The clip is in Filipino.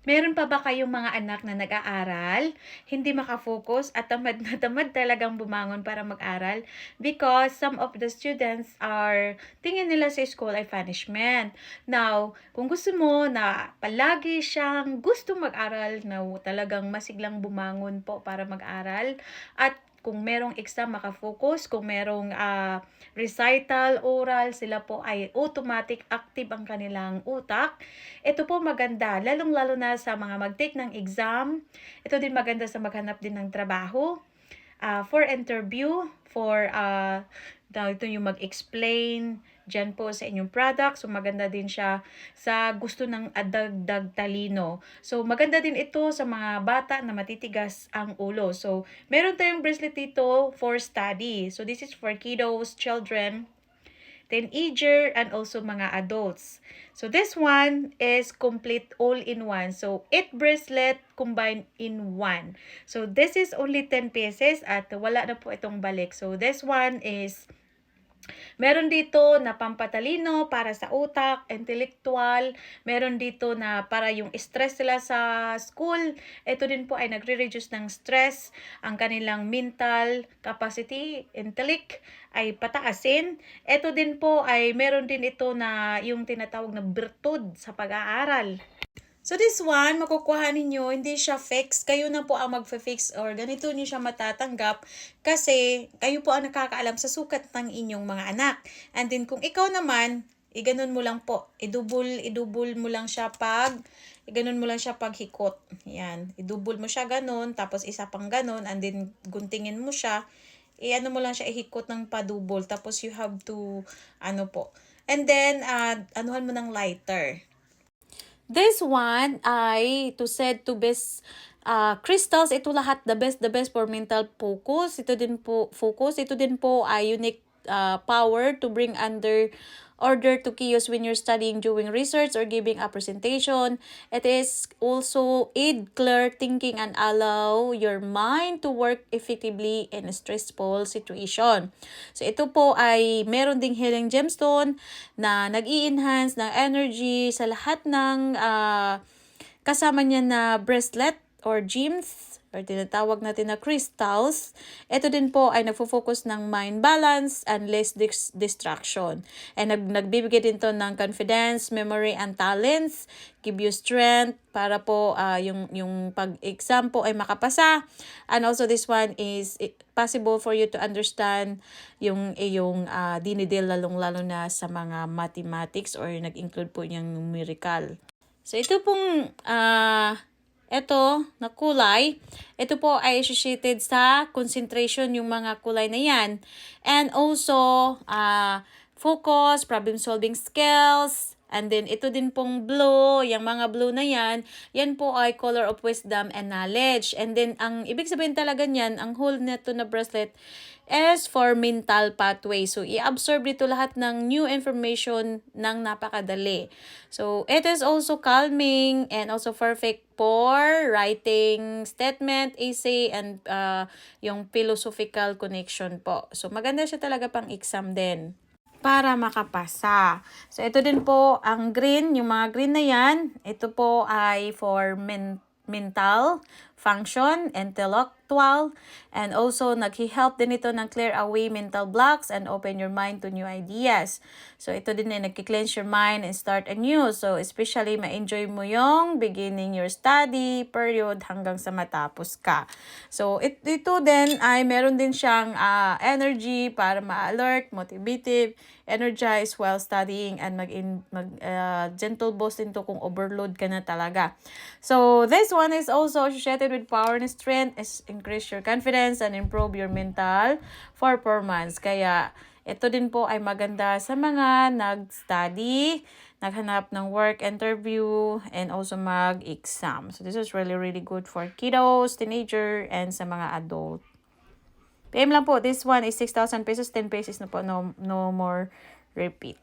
Meron pa ba kayong mga anak na nag-aaral, hindi maka-focus at tamad na tamad talagang bumangon para mag-aral? Because some of the students tingin nila sa school ay punishment. Now, kung gusto mo na palagi siyang gustong mag-aral, na talagang masiglang bumangon po para mag-aral, at kung merong exam maka-focus, kung merong recital, oral, sila po ay automatic active ang kanilang utak. Ito po maganda, lalong-lalo na sa mga mag-take ng exam. Ito din maganda sa maghanap din ng trabaho, for interview, ito yung mag-explain dyan po sa inyong product. So, maganda din siya sa gusto ng dagdag talino. So, maganda din ito sa mga bata na matitigas ang ulo. So, meron tayong bracelet dito for study. So, this is for kiddos, children, teenager, and also mga adults. So this one is complete all-in-one. So 8 bracelet combined in one. So this is only 10 pieces at wala na po itong balik. So this one is meron dito na pampatalino para sa utak, intellectual. Meron dito na para yung stress sila sa school. Ito din po ay nagre-reduce ng stress. Ang kanilang mental capacity, intellect ay pataasin. Ito din po ay meron din ito na yung tinatawag na bertud sa pag-aaral. So this one, makukuha ninyo, hindi siya fix. Kayo na po ang magfe-fix or ganito niyo siya matatanggap kasi kayo po ang nakakaalam sa sukat ng inyong mga anak. And then kung ikaw naman, iganon mo lang po. Idubol mo lang siya iganon mo lang siya pag hikot. Yan. Idubol mo siya ganon, tapos isa pang ganon, and then guntingin mo siya. Ano mo lang siya, ihikot ng padubol. Tapos you have to, And then, anuhan mo ng lighter. This one ay said to best crystals. Ito lahat the best for mental focus. Ito din po ay unique power to bring order to chaos when you're studying, doing research, or giving a presentation. It is also aid clear thinking and allow your mind to work effectively in a stressful situation. So ito po ay meron ding healing gemstone na nag-i-enhance ng energy sa lahat ng kasama niya na bracelet or gems or tinatawag natin na crystals. Ito din po ay nagfo-focus ng mind balance and less distraction. And nagbibigay din to ng confidence, memory, and talents. Give you strength para po yung pag-exam po ay makapasa. And also this one is possible for you to understand yung dinidil lalong-lalo na sa mga mathematics or nag-include po yung numerical. So ito pong ito na kulay, ito po ay associated sa concentration, yung mga kulay na yan. And also, focus, problem solving skills, and then ito din pong blue, yung mga blue na yan po ay color of wisdom and knowledge. And then, ang ibig sabihin talaga niyan, ang whole neto na bracelet is for mental pathway. So, i-absorb dito lahat ng new information ng napakadali. So, it is also calming and also perfect for writing statement, essay, and yung philosophical connection po. So, maganda siya talaga pang exam din para makapasa. So, ito din po ang green, yung mga green na yan, ito po ay for mental function, intellectual, and also nag-help din ito ng clear away mental blocks and open your mind to new ideas. So, ito din ay nag-cleanse your mind and start anew. So, especially ma-enjoy mo yung beginning your study period hanggang sa matapos ka. So, ito din ay meron din siyang energy para ma-alert, motivative, energize while studying, and gentle boost into kung overload ka na talaga. So, this one is also associated with power and strength, is increase your confidence and improve your mental performance. Kaya, ito din po ay maganda sa mga nag-study, naghanap ng work interview, and also mag-exam. So, this is really, really good for kiddos, teenager, and sa mga adult. PM lang po, this one is 6,000 pesos, 10 pesos na po, no more repeat.